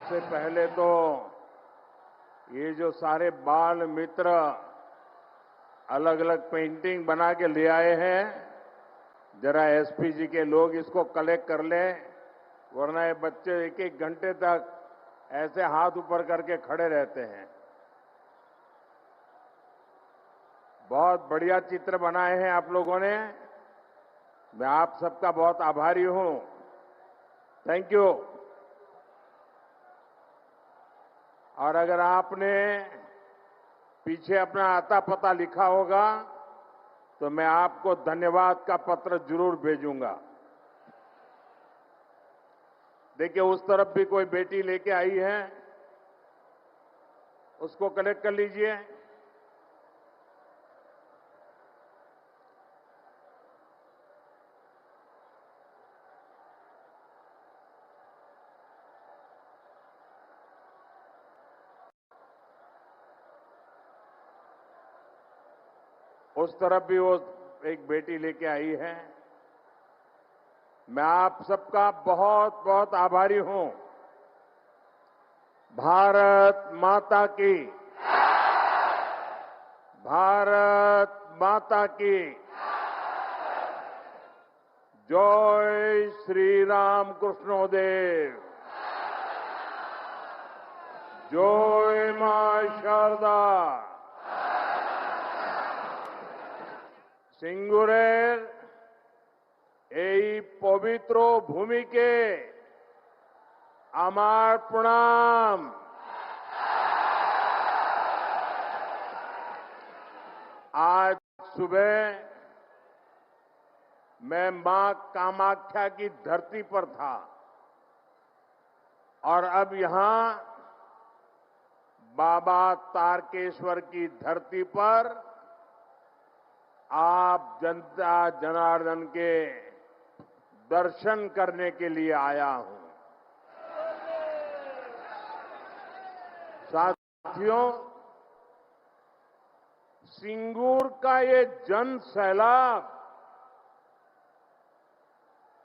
सबसे पहले तो ये जो सारे बाल मित्र अलग अलग पेंटिंग बना के ले आए हैं, जरा एसपी जी के लोग इसको कलेक्ट कर लें, वरना ये बच्चे एक एक घंटे तक ऐसे हाथ ऊपर करके खड़े रहते हैं। बहुत बढ़िया चित्र बनाए हैं आप लोगों ने। मैं आप सबका बहुत आभारी हूं। Thank you. और अगर आपने पीछे अपना आता पता लिखा होगा तो मैं आपको धन्यवाद का पत्र जरूर भेजूंगा। देखिए, उस तरफ भी कोई बेटी लेके आई है, उसको कलेक्ट कर लीजिए। उस तरफ भी वो एक बेटी लेके आई है। मैं आप सबका बहुत बहुत आभारी हूं। भारत माता की, भारत माता की जय श्री राम कृष्णोदेव, जय मां शारदा। सिंगुरेर এই পবিত্র ভূমিকে আমার প্রণাম। आज सुबह मैं मां कामाख्या की धरती पर था और अब यहां बाबा तारकेश्वर की धरती पर आप जनता जनार्दन के दर्शन करने के लिए आया हूं। साथियों, सिंगूर का ये जन सैलाब,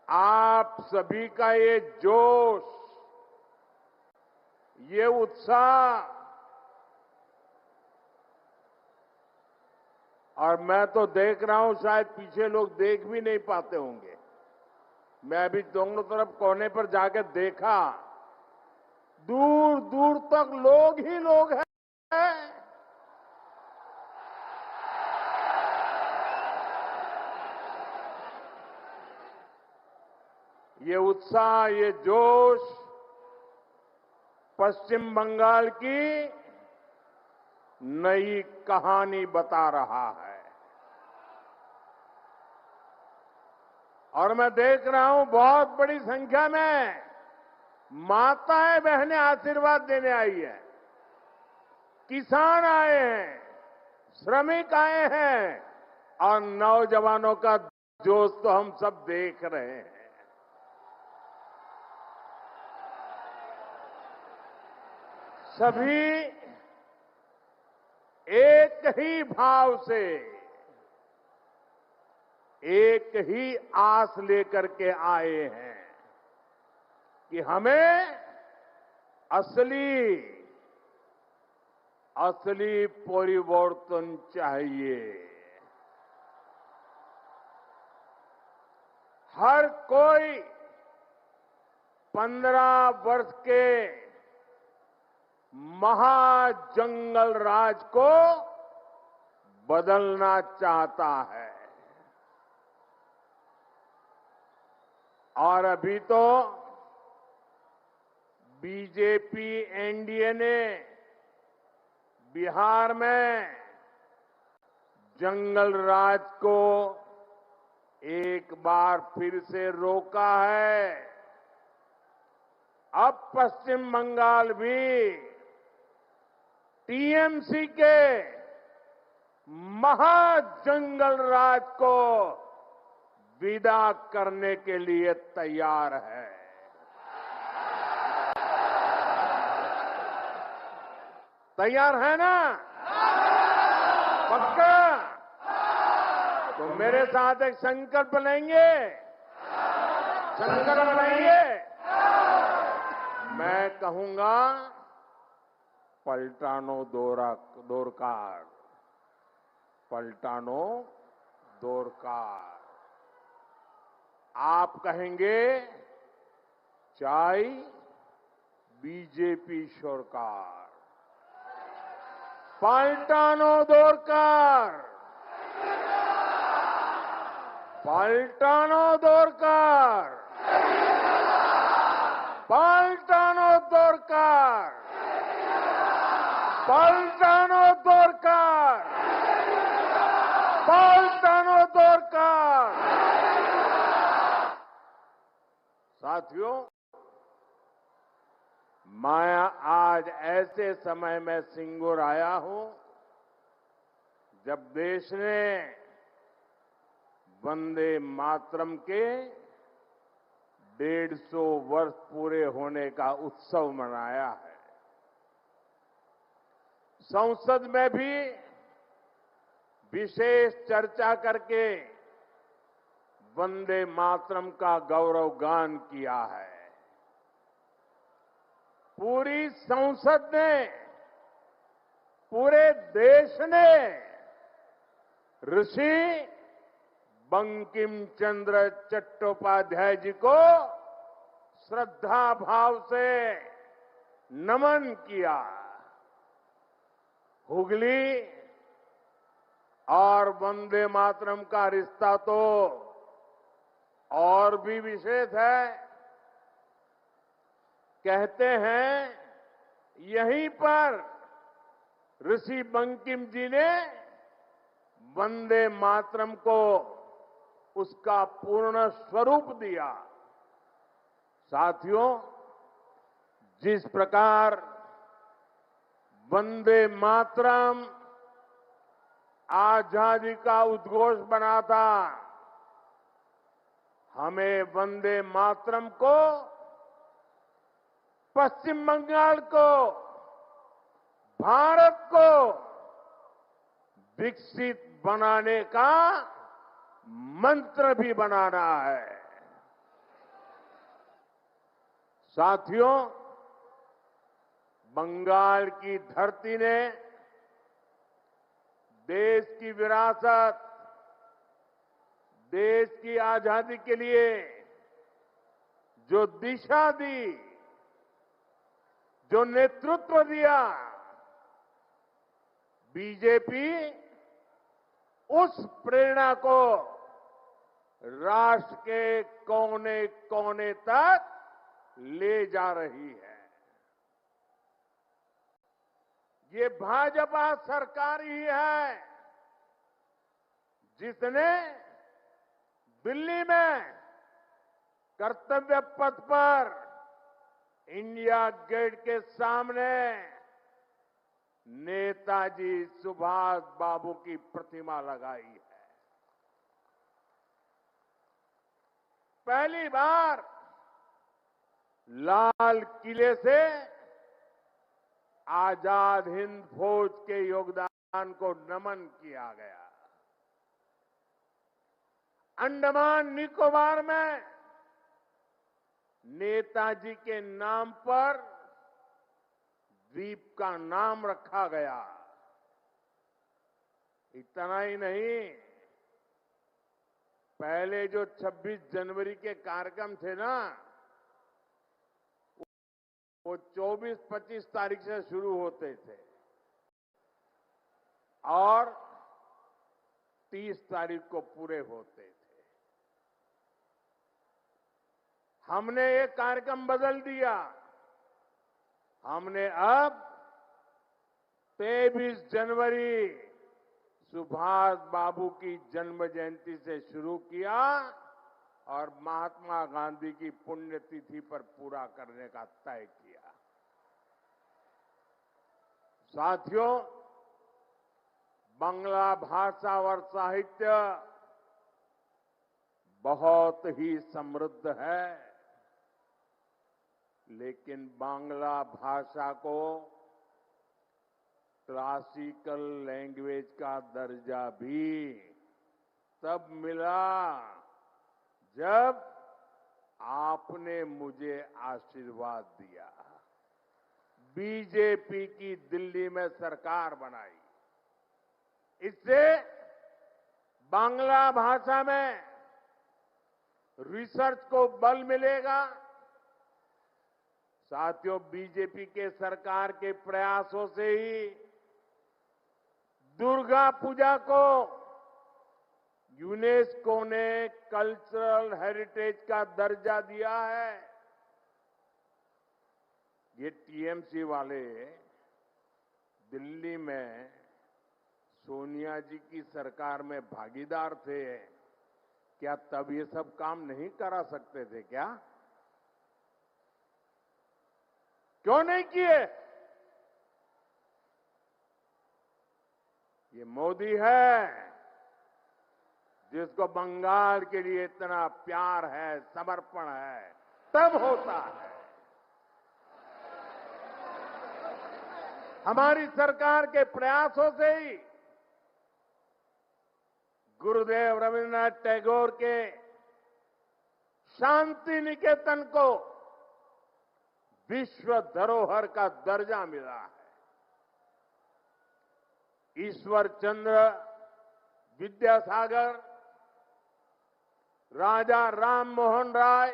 आप सभी का ये जोश, ये उत्साह, और मैं तो देख रहा हूं, शायद पीछे लोग देख भी नहीं पाते होंगे। मैं अभी दोनों तरफ कोने पर जाकर देखा, दूर दूर तक लोग ही लोग हैं। ये उत्साह, ये जोश पश्चिम बंगाल की नई कहानी बता रहा है। और मैं देख रहा हूं बहुत बड़ी संख्या में माताएं बहनें आशीर्वाद देने आई है, किसान आए हैं, श्रमिक आए हैं, और नौजवानों का जोश तो हम सब देख रहे हैं। सभी एक ही भाव से, एक ही आस लेकर के आए हैं कि हमें असली परिवर्तन चाहिए। हर कोई 15 वर्ष के महाजंगल राज को बदलना चाहता है। और अभी तो बीजेपी एनडीए ने बिहार में जंगल राज को एक बार फिर से रोका है। अब पश्चिम बंगाल भी टीएमसी के महाजंगल राज को विदा करने के लिए तैयार है। तैयार है ना? पक्का? तो मेरे साथ एक संकल्प लेंगे। संकल्प लेंगे। मैं कहूंगा पलटानो दोरकार, पलटानो दोरकार। आप कहेंगे चाय बीजेपी सरकार, पलटानो दोरकार, पलटानो दोरकार, पलटानो दोरकार, पलटानो दोरकार, पलटानो दोरकार। साथियों, मैं आज ऐसे समय में सिंगूर आया हूं जब देश ने वंदे मातरम के 150 वर्ष पूरे होने का उत्सव मनाया है। संसद में भी विशेष चर्चा करके वंदे मातरम का गौरव गान किया है। पूरी संसद ने, पूरे देश ने ऋषि बंकिम चंद्र चट्टोपाध्याय जी को श्रद्धा भाव से नमन किया। हुगली और वंदे मातरम का रिश्ता तो और भी विशेष है। कहते हैं यहीं पर ऋषि बंकिम जी ने वंदे मातरम को उसका पूर्ण स्वरूप दिया। साथियों, जिस प्रकार वंदे मातरम आजादी का उद्घोष बना था, हमें वंदे मातरम को पश्चिम बंगाल को, भारत को विकसित बनाने का मंत्र भी बनाना है। साथियों, बंगाल की धरती ने देश की विरासत, देश की आजादी के लिए जो दिशा दी, जो नेतृत्व दिया, बीजेपी उस प्रेरणा को राष्ट्र के कोने कोने तक ले जा रही है। ये भाजपा सरकार ही है जिसने दिल्ली में कर्तव्य पथ पर इंडिया गेट के सामने नेताजी सुभाष बाबू की प्रतिमा लगाई है। पहली बार लाल किले से आजाद हिंद फौज के योगदान को नमन किया गया। अंडमान निकोबार में नेताजी के नाम पर द्वीप का नाम रखा गया। इतना ही नहीं, पहले जो 26 जनवरी के कार्यक्रम थे ना, वो 24-25 तारीख से शुरू होते थे और 30 तारीख को पूरे होते थे। हमने ये कार्यक्रम बदल दिया। हमने अब 23 जनवरी सुभाष बाबू की जन्म जयंती से शुरू किया और महात्मा गांधी की पुण्यतिथि पर पूरा करने का तय किया। साथियों, बांग्ला भाषा और साहित्य बहुत ही समृद्ध है, लेकिन बांग्ला भाषा को क्लासिकल लैंग्वेज का दर्जा भी तब मिला जब आपने मुझे आशीर्वाद दिया। बीजेपी की दिल्ली में सरकार बनाई। इससे बांग्ला भाषा में रिसर्च को बल मिलेगा। साथियों, बीजेपी के सरकार के प्रयासों से ही दुर्गा पूजा को यूनेस्को ने कल्चरल हेरिटेज का दर्जा दिया है। ये टीएमसी वाले दिल्ली में सोनिया जी की सरकार में भागीदार थे, क्या तब ये सब काम नहीं करा सकते थे क्या? क्यों नहीं किए? ये मोदी है जिसको बंगाल के लिए इतना प्यार है, समर्पण है, तब होता है। हमारी सरकार के प्रयासों से ही गुरुदेव रविन्द्रनाथ टैगोर के शांति निकेतन को विश्व धरोहर का दर्जा मिला है। ईश्वर चंद्र विद्यासागर, राजा राम मोहन राय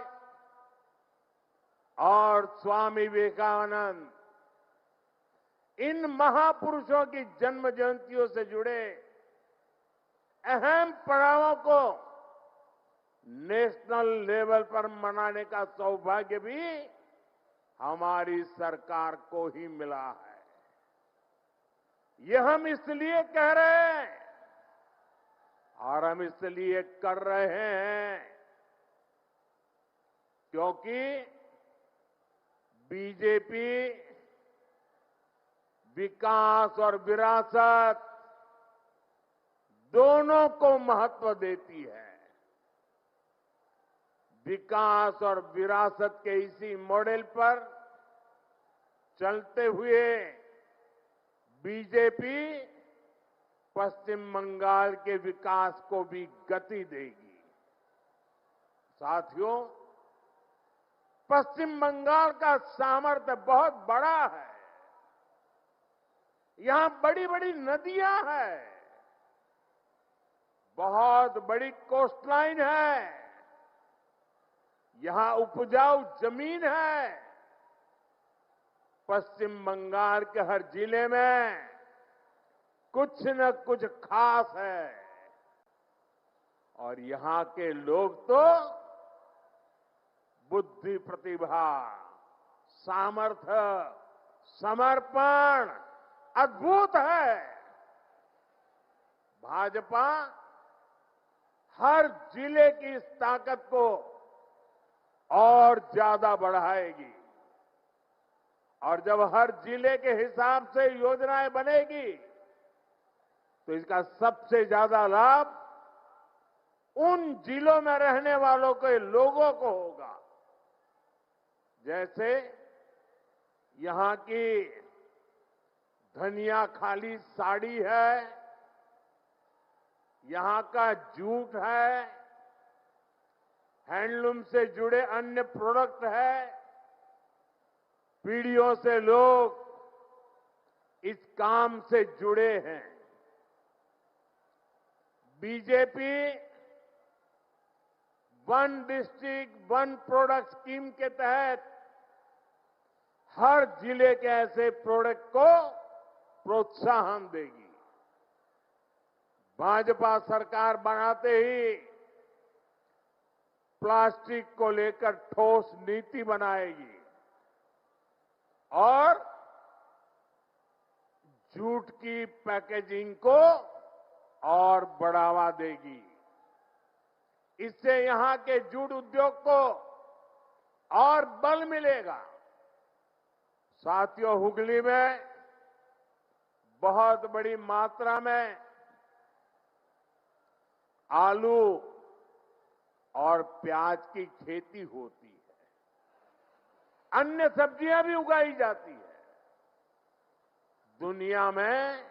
और स्वामी विवेकानंद, इन महापुरुषों की जन्म जयंतियों से जुड़े अहम पड़ावों को नेशनल लेवल पर मनाने का सौभाग्य भी हमारी सरकार को ही मिला है। ये हम इसलिए कह रहे हैं और हम इसलिए कर रहे हैं क्योंकि बीजेपी विकास और विरासत दोनों को महत्व देती है। विकास और विरासत के इसी मॉडल पर चलते हुए बीजेपी पश्चिम बंगाल के विकास को भी गति देगी। साथियों, पश्चिम बंगाल का सामर्थ्य बहुत बड़ा है। यहां बड़ी बड़ी नदियां हैं, बहुत बड़ी कोस्टलाइन है, यहां उपजाऊ जमीन है। पश्चिम बंगाल के हर जिले में कुछ न कुछ खास है और यहां के लोग तो बुद्धि, प्रतिभा, सामर्थ्य, समर्पण अद्भुत है। भाजपा हर जिले की इस ताकत को और ज्यादा बढ़ाएगी और जब हर जिले के हिसाब से योजनाएं बनेगी तो इसका सबसे ज्यादा लाभ उन जिलों में रहने वालों के लोगों को होगा। जैसे यहां की धनिया खाली साड़ी है, यहां का जूट है, हैंडलूम से जुड़े अन्य प्रोडक्ट है। पीढ़ियों से लोग इस काम से जुड़े हैं। BJP one district one product scheme के तहत हर जिले के ऐसे प्रोडक्ट को प्रोत्साहन देगी। भाजपा सरकार बनाते ही प्लास्टिक को लेकर ठोस नीति बनाएगी और जूट की पैकेजिंग को और बढ़ावा देगी। इससे यहां के जूट उद्योग को और बल मिलेगा। साथियों, हुगली में बहुत बड़ी मात्रा में आलू और प्याज की खेती होती है, अन्य सब्जियां भी उगाई जाती है। दुनिया में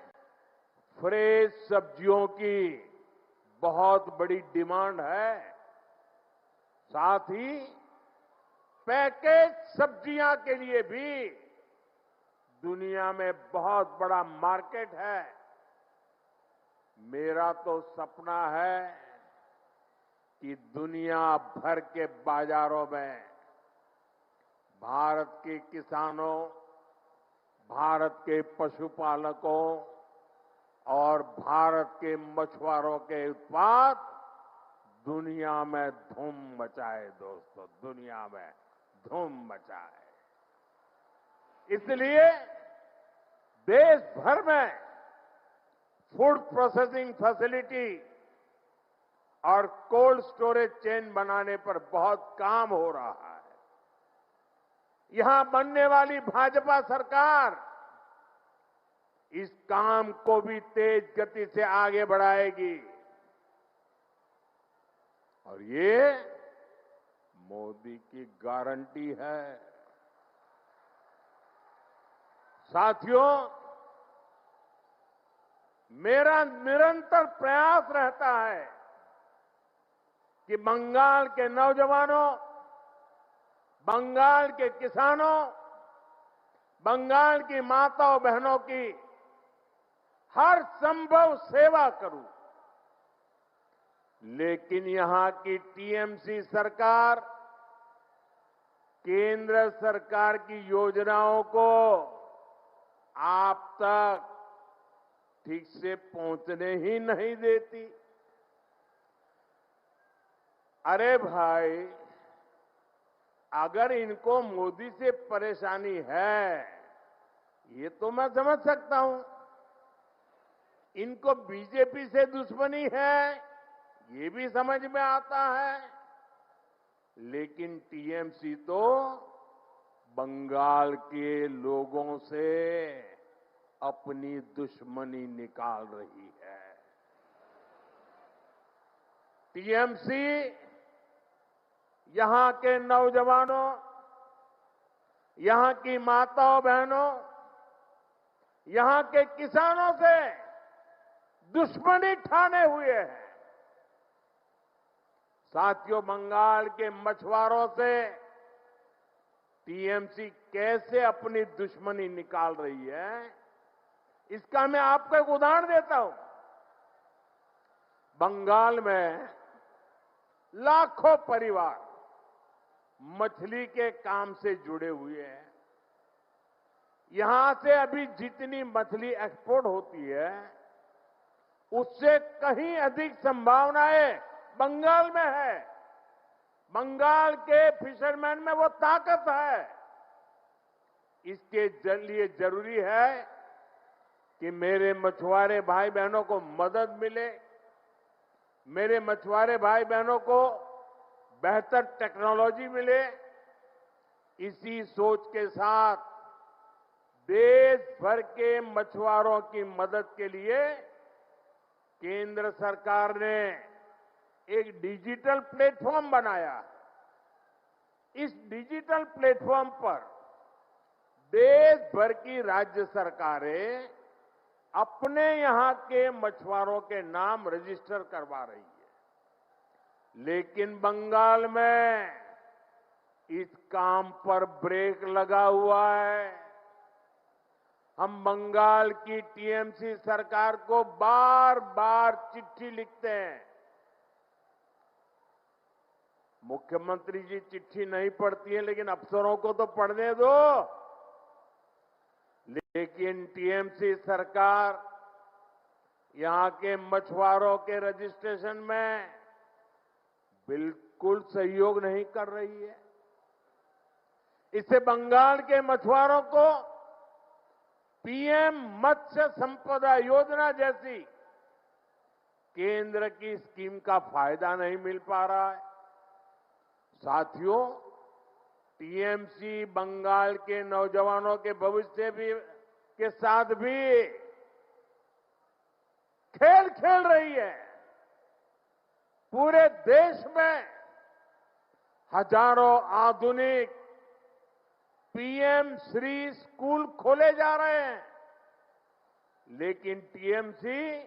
फ्रेश सब्जियों की बहुत बड़ी डिमांड है। साथ ही पैकेज सब्जियां के लिए भी दुनिया में बहुत बड़ा मार्केट है। मेरा तो सपना है कि दुनिया भर के बाजारों में भारत के किसानों, भारत के पशुपालकों और भारत के मछुआरों के उत्पाद दुनिया में धूम मचाए। दोस्तों, दुनिया में धूम मचाए। इसलिए देश भर में फूड प्रोसेसिंग फैसिलिटी और कोल्ड स्टोरेज चेन बनाने पर बहुत काम हो रहा है। यहां बनने वाली भाजपा सरकार इस काम को भी तेज गति से आगे बढ़ाएगी और ये मोदी की गारंटी है। साथियों, मेरा निरंतर प्रयास रहता है कि बंगाल के नौजवानों, बंगाल के किसानों, बंगाल की माताओं बहनों की हर संभव सेवा करूं। लेकिन यहां की टीएमसी सरकार केंद्र सरकार की योजनाओं को आप तक ठीक से पहुंचने ही नहीं देती। अरे भाई, अगर इनको मोदी से परेशानी है, ये तो मैं समझ सकता हूं। इनको बीजेपी से दुश्मनी है, ये भी समझ में आता है। लेकिन टीएमसी तो बंगाल के लोगों से अपनी दुश्मनी निकाल रही है। टीएमसी यहां के नौजवानों, यहां की माताओं बहनों, यहां के किसानों से दुश्मनी ठाने हुए हैं। साथियों, बंगाल के मछुआरों से टीएमसी कैसे अपनी दुश्मनी निकाल रही है, इसका मैं आपको एक उदाहरण देता हूं। बंगाल में लाखों परिवार मछली के काम से जुड़े हुए हैं। यहां से अभी जितनी मछली एक्सपोर्ट होती है, उससे कहीं अधिक संभावनाएं बंगाल में है। बंगाल के फिशरमैन में वो ताकत है। इसके लिए जरूरी है कि मेरे मछुआरे भाई बहनों को मदद मिले, मेरे मछुआरे भाई बहनों को बेहतर टेक्नोलॉजी मिले। इसी सोच के साथ देश भर के मछुआरों की मदद के लिए केंद्र सरकार ने एक डिजिटल प्लेटफॉर्म बनाया। इस डिजिटल प्लेटफॉर्म पर देश भर की राज्य सरकारें अपने यहां के मछुआरों के नाम रजिस्टर करवा रही है। लेकिन बंगाल में इस काम पर ब्रेक लगा हुआ है। हम बंगाल की टीएमसी सरकार को बार बार चिट्ठी लिखते हैं। मुख्यमंत्री जी चिट्ठी नहीं पढ़ती है, लेकिन अफसरों को तो पढ़ने दो। लेकिन टीएमसी सरकार यहां के मछुआरों के रजिस्ट्रेशन में बिल्कुल सहयोग नहीं कर रही है। इससे बंगाल के मछुआरों को पीएम मत्स्य संपदा योजना जैसी केंद्र की स्कीम का फायदा नहीं मिल पा रहा है। साथियों, टीएमसी बंगाल के नौजवानों के भविष्य भी के साथ भी खेल खेल रही है। पूरे देश में हजारों आधुनिक पीएम श्री स्कूल खोले जा रहे हैं। लेकिन टीएमसी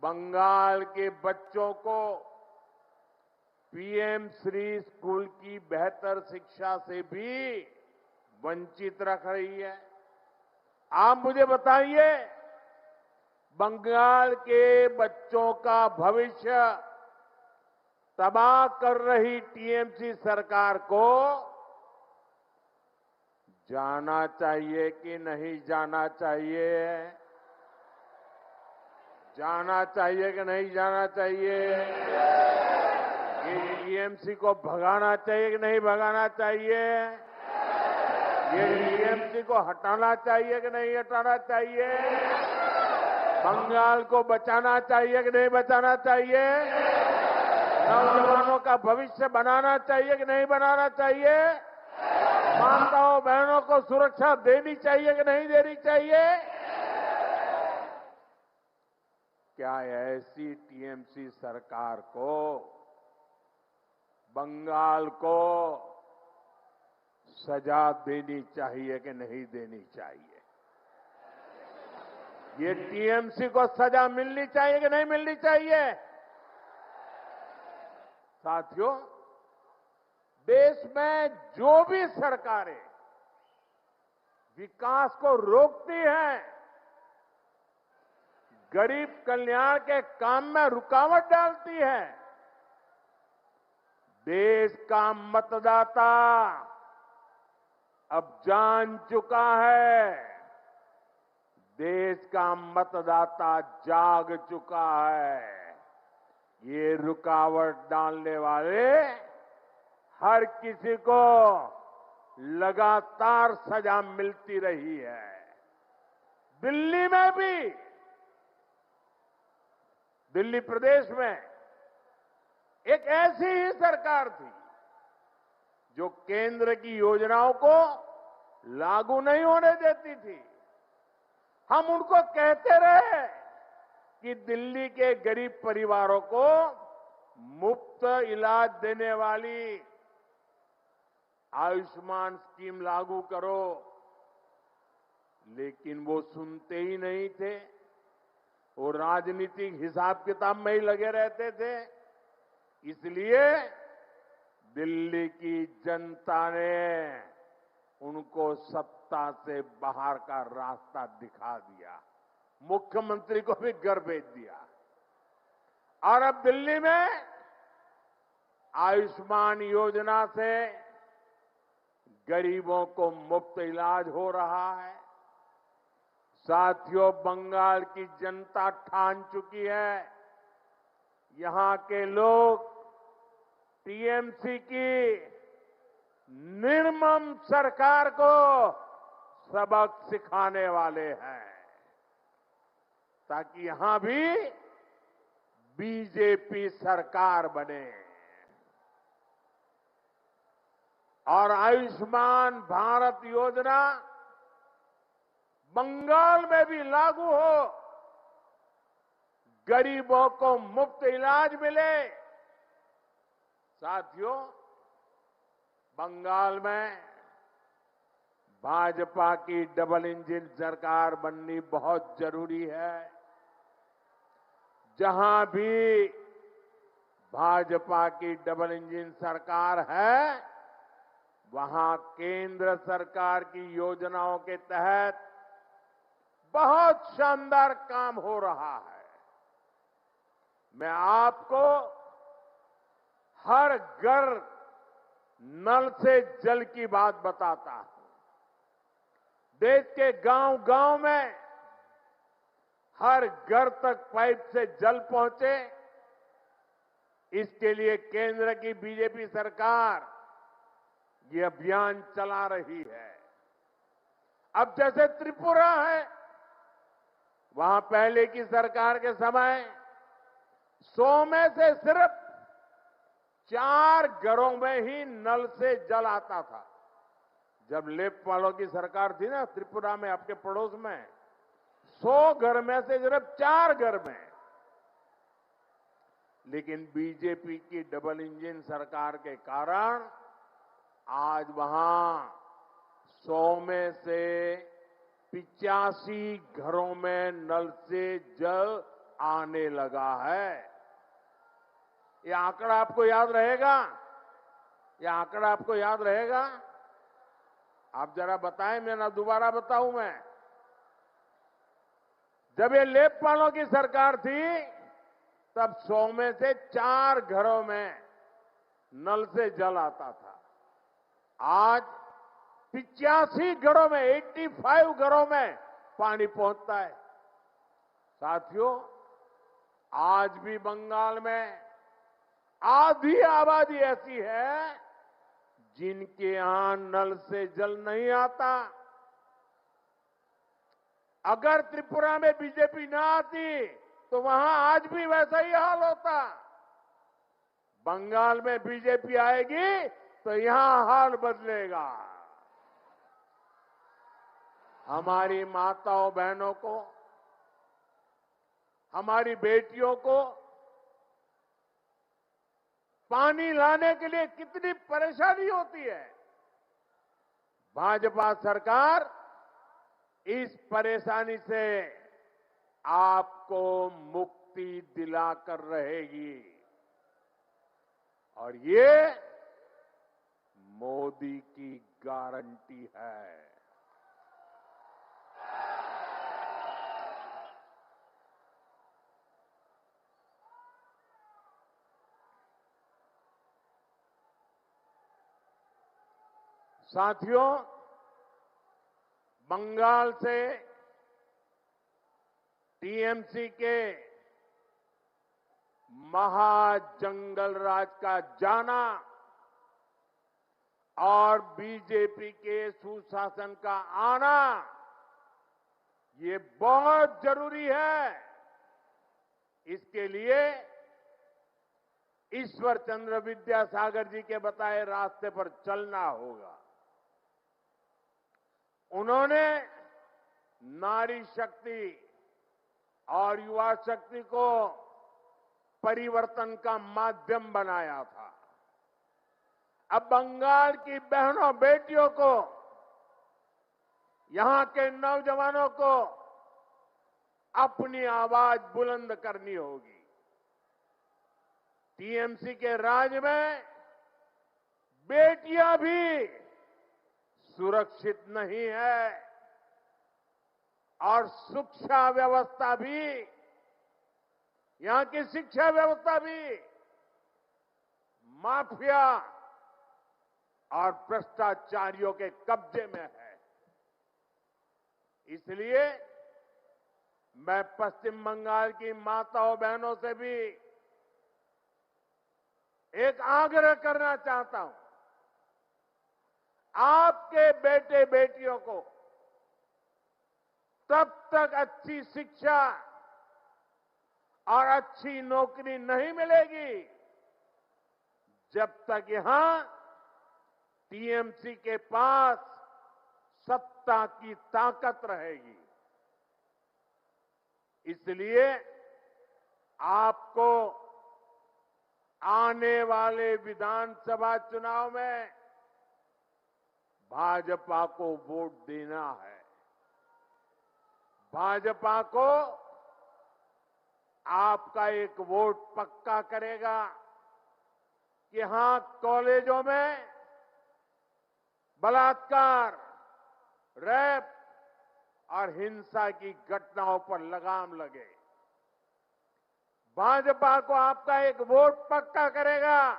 बंगाल के बच्चों को पीएम श्री स्कूल की बेहतर शिक्षा से भी वंचित रख रही है। आप मुझे बताइए, बंगाल के बच्चों का भविष्य तबाह कर रही टीएमसी सरकार को जाना चाहिए कि नहीं जाना चाहिए? जाना चाहिए कि नहीं जाना चाहिए? ये टीएमसी को भगाना चाहिए कि नहीं भगाना चाहिए? ये टीएमसी को हटाना चाहिए कि नहीं हटाना चाहिए? बंगाल को बचाना चाहिए कि नहीं बचाना चाहिए? नौजवानों का भविष्य बनाना चाहिए कि नहीं बनाना चाहिए? माताओं बहनों को सुरक्षा देनी चाहिए कि नहीं देनी चाहिए? क्या ऐसी टीएमसी सरकार को, बंगाल को सजा देनी चाहिए कि नहीं देनी चाहिए? ये टीएमसी को सजा मिलनी चाहिए कि नहीं मिलनी चाहिए? साथियों, देश में जो भी सरकारें विकास को रोकती हैं, गरीब कल्याण के काम में रुकावट डालती है, देश का मतदाता अब जान चुका है, देश का मतदाता जाग चुका है। ये रुकावट डालने वाले हर किसी को लगातार सजा मिलती रही है। दिल्ली में भी, दिल्ली प्रदेश में एक ऐसी ही सरकार थी जो केंद्र की योजनाओं को लागू नहीं होने देती थी। हम उनको कहते रहे कि दिल्ली के गरीब परिवारों को मुफ्त इलाज देने वाली आयुष्मान स्कीम लागू करो, लेकिन वो सुनते ही नहीं थे। वो राजनीतिक हिसाब किताब में ही लगे रहते थे। इसलिए दिल्ली की जनता ने उनको सत्ता से बाहर का रास्ता दिखा दिया, मुख्यमंत्री को भी घर भेज दिया। और अब दिल्ली में आयुष्मान योजना से गरीबों को मुफ्त इलाज हो रहा है। साथियों, बंगाल की जनता ठान चुकी है, यहां के लोग टीएमसी की निर्मम सरकार को सबक सिखाने वाले हैं, ताकि यहां भी बीजेपी सरकार बने और आयुष्मान भारत योजना बंगाल में भी लागू हो, गरीबों को मुफ्त इलाज मिले। साथियों, बंगाल में भाजपा की डबल इंजन सरकार बननी बहुत जरूरी है। जहां भी भाजपा की डबल इंजन सरकार है, वहां केंद्र सरकार की योजनाओं के तहत बहुत शानदार काम हो रहा है। मैं आपको हर घर नल से जल की बात बताता हूं। देश के गांव-गांव में हर घर तक पाइप से जल पहुंचे, इसके लिए केंद्र की बीजेपी सरकार ये अभियान चला रही है। अब जैसे त्रिपुरा है, वहां पहले की सरकार के समय 100 में से सिर्फ 4 घरों में ही नल से जल आता था। जब लेफ्ट वालों की सरकार थी ना त्रिपुरा में, आपके पड़ोस में, 100 घर में से सिर्फ 4 घर में। लेकिन बीजेपी की डबल इंजन सरकार के कारण आज वहां 100 में से 85 घरों में नल से जल आने लगा है। ये आंकड़ा आपको याद रहेगा? ये आंकड़ा आपको याद रहेगा? आप जरा बताएं, मैं ना दोबारा बताऊं मैं? जब ये लेपपालों की सरकार थी तब 100 में से 4 घरों में नल से जल आता था। आज 85 घरों में 85 घरों में पानी पहुंचता है। साथियों, आज भी बंगाल में आधी आबादी ऐसी है जिनके यहां नल से जल नहीं आता। अगर त्रिपुरा में बीजेपी ना आती तो वहां आज भी वैसा ही हाल होता। बंगाल में बीजेपी आएगी तो यहां हाल बदलेगा। हमारी माताओं बहनों को, हमारी बेटियों को पानी लाने के लिए कितनी परेशानी होती है। भाजपा सरकार इस परेशानी से आपको मुक्ति दिलाकर रहेगी और ये मोदी की गारंटी है। साथियों, बंगाल से टीएमसी के महाजंगल राज का जाना और बीजेपी के सुशासन का आना ये बहुत जरूरी है। इसके लिए ईश्वर चंद्र विद्यासागर जी के बताए रास्ते पर चलना होगा। उन्होंने नारी शक्ति और युवा शक्ति को परिवर्तन का माध्यम बनाया था। अब बंगाल की बहनों बेटियों को, यहां के नौजवानों को अपनी आवाज बुलंद करनी होगी। टीएमसी के राज में बेटियां भी सुरक्षित नहीं है और शिक्षा व्यवस्था भी, यहां की शिक्षा व्यवस्था भी माफिया और भ्रष्टाचारियों के कब्जे में है। इसलिए मैं पश्चिम बंगाल की माताओं बहनों से भी एक आग्रह करना चाहता हूं। आपके बेटे बेटियों को तब तक अच्छी शिक्षा और अच्छी नौकरी नहीं मिलेगी जब तक यहां टीएमसी के पास सत्ता की ताकत रहेगी। इसलिए आपको आने वाले विधानसभा चुनाव में भाजपा को वोट देना है। भाजपा को आपका एक वोट पक्का करेगा कि हां, कॉलेजों में बलात्कार, रेप और हिंसा की घटनाओं पर लगाम लगे। भाजपा को आपका एक वोट पक्का करेगा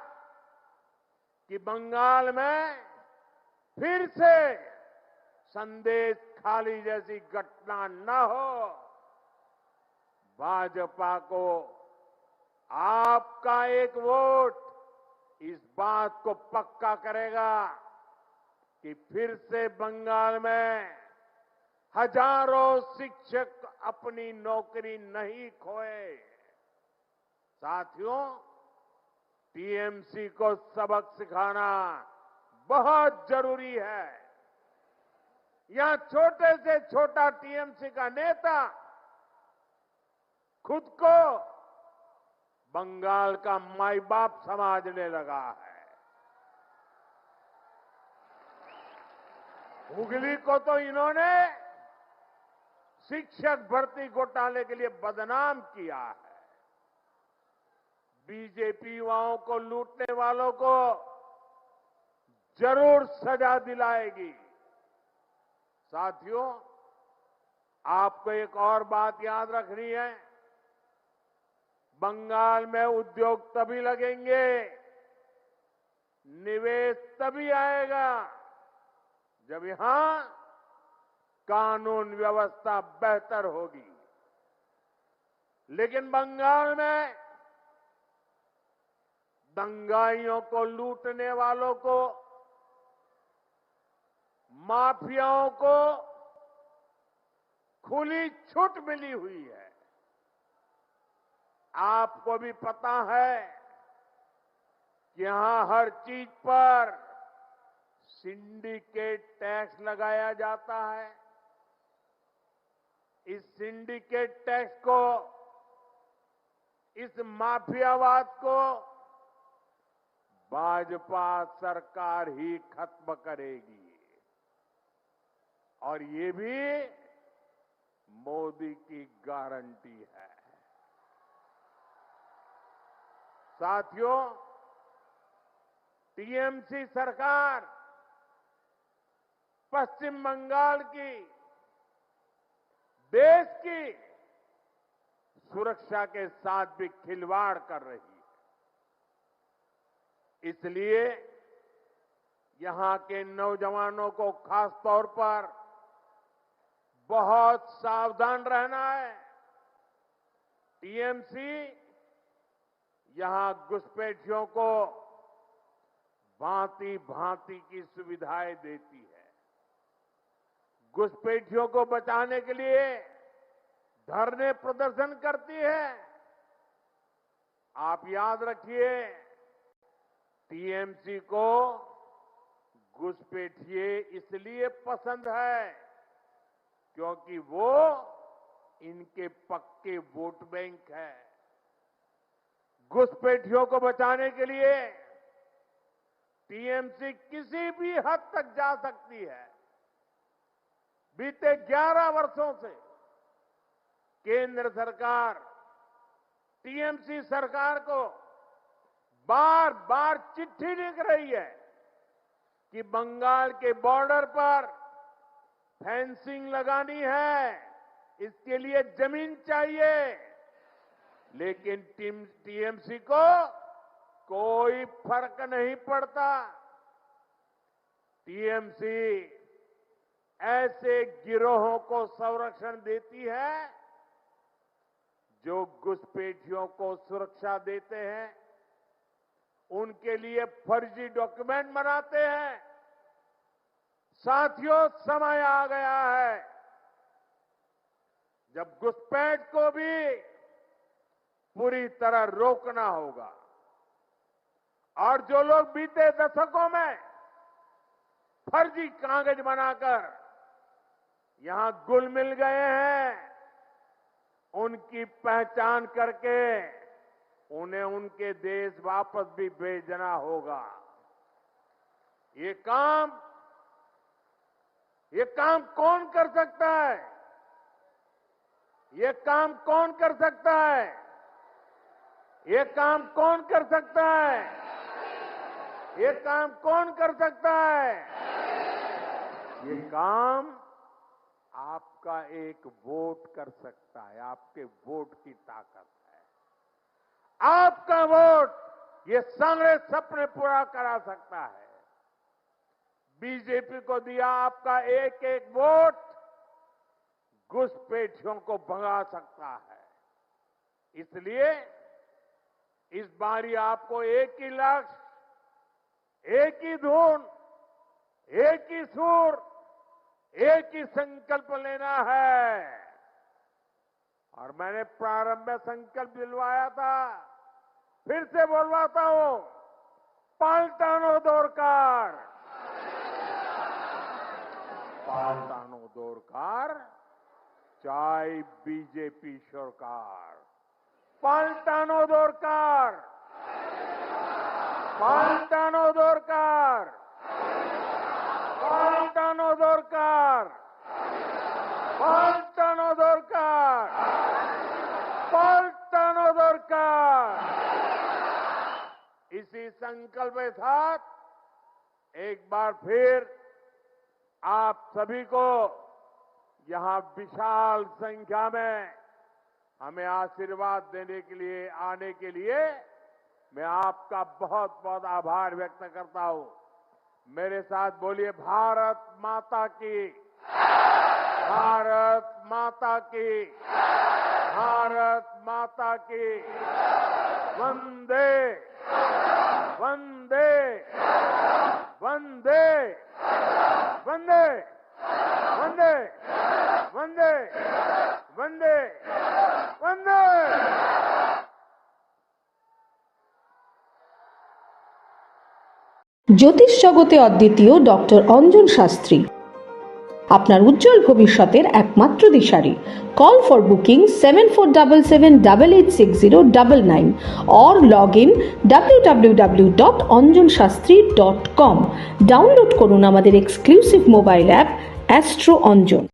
कि बंगाल में फिर से संदेश खाली जैसी घटना न हो। भाजपा को आपका एक वोट इस बात को पक्का करेगा कि फिर से बंगाल में हजारों शिक्षक अपनी नौकरी नहीं खोए। साथियों, टीएमसी को सबक सिखाना बहुत जरूरी है। यहां छोटे से छोटा टीएमसी का नेता खुद को बंगाल का माई बाप समझने लगा है। हुगली को तो इन्होंने शिक्षक भर्ती घोटाले के लिए बदनाम किया है। बीजेपी युवाओं को लूटने वालों को जरूर सजा दिलाएगी। साथियों, आपको एक और बात याद रखनी है, बंगाल में उद्योग तभी लगेंगे, निवेश तभी आएगा जब यहां कानून व्यवस्था बेहतर होगी। लेकिन बंगाल में दंगाइयों को, लूटने वालों को, माफियाओं को खुली छूट मिली हुई है। आपको भी पता है कि यहां हर चीज पर सिंडिकेट टैक्स लगाया जाता है। इस सिंडिकेट टैक्स को, इस माफियावाद को भाजपा सरकार ही खत्म करेगी, और ये भी मोदी की गारंटी है। साथियों, टीएमसी सरकार पश्चिम बंगाल की, देश की सुरक्षा के साथ भी खिलवाड़ कर रही है। इसलिए यहां के नौजवानों को खास तौर पर बहुत सावधान रहना है। टीएमसी यहां घुसपैठियों को भांति भांति की सुविधाएं देती है। घुसपैठियों को बचाने के लिए धरने प्रदर्शन करती है। आप याद रखिए, टीएमसी को घुसपैठिए इसलिए पसंद है क्योंकि वो इनके पक्के वोट बैंक है। घुसपैठियों को बचाने के लिए टीएमसी किसी भी हद तक जा सकती है। बीते 11 वर्षों से केंद्र सरकार टीएमसी सरकार को बार बार चिट्ठी लिख रही है कि बंगाल के बॉर्डर पर फेंसिंग लगानी है, इसके लिए जमीन चाहिए। लेकिन टीएमसी को कोई फर्क नहीं पड़ता। टीएमसी ऐसे गिरोहों को संरक्षण देती है जो घुसपैठियों को सुरक्षा देते हैं, उनके लिए फर्जी डॉक्यूमेंट बनाते हैं। साथियों, समय आ गया है जब घुसपैठ को भी पूरी तरह रोकना होगा। और जो लोग बीते दशकों में फर्जी कागज बनाकर यहां घुल मिल गए हैं, उनकी पहचान करके उन्हें उनके देश वापस भी भेजना होगा। ये काम कौन कर सकता है? ये काम कौन कर सकता है? ये काम कौन कर सकता है? ये काम कौन कर सकता है? ये काम आपका एक वोट कर सकता है। आपके वोट की ताकत है। आपका वोट ये सारे सपने पूरा करा सकता है। बीजेपी को दिया आपका एक एक वोट घुसपैठियों को भगा सकता है। इसलिए इस बारी आपको एक ही लक्ष्य, एक ही धुन, एक ही सुर, एक ही संकल्प लेना है। और मैंने प्रारंभ में संकल्प दिलवाया था, फिर से बोलवाता हूं, पाल्टानो दरकार, पाल्टानो दरकार, चाहे बीजेपी सरकार। पाल्टानो दरकार, पाल्टानो दरकार, पाल्टानो दरकार, पाल्टानो दरकार, पाल्टानो दरकार। इसी संकल्प के साथ एक बार फिर आप सभी को यहां विशाल संख्या में हमें आशीर्वाद देने के लिए आने के लिए मैं आपका बहुत बहुत आभार व्यक्त करता हूं। मेरे साथ बोलिए, भारत माता की, भारत माता की, भारत माता की, वंदे वंदे वंदे वंदे वंदे वंदे वंदे वंदे। জ্যোতিষ জগতে অদ্বিতীয় ডক্টর অঞ্জন শাস্ত্রী আপনার উজ্জ্বল ভবিষ্যতের একমাত্র দিশারি। Call for booking 7477886099 or log in www.anjanshastri.com। Download করুন আমাদের exclusive mobile app astro Anjan.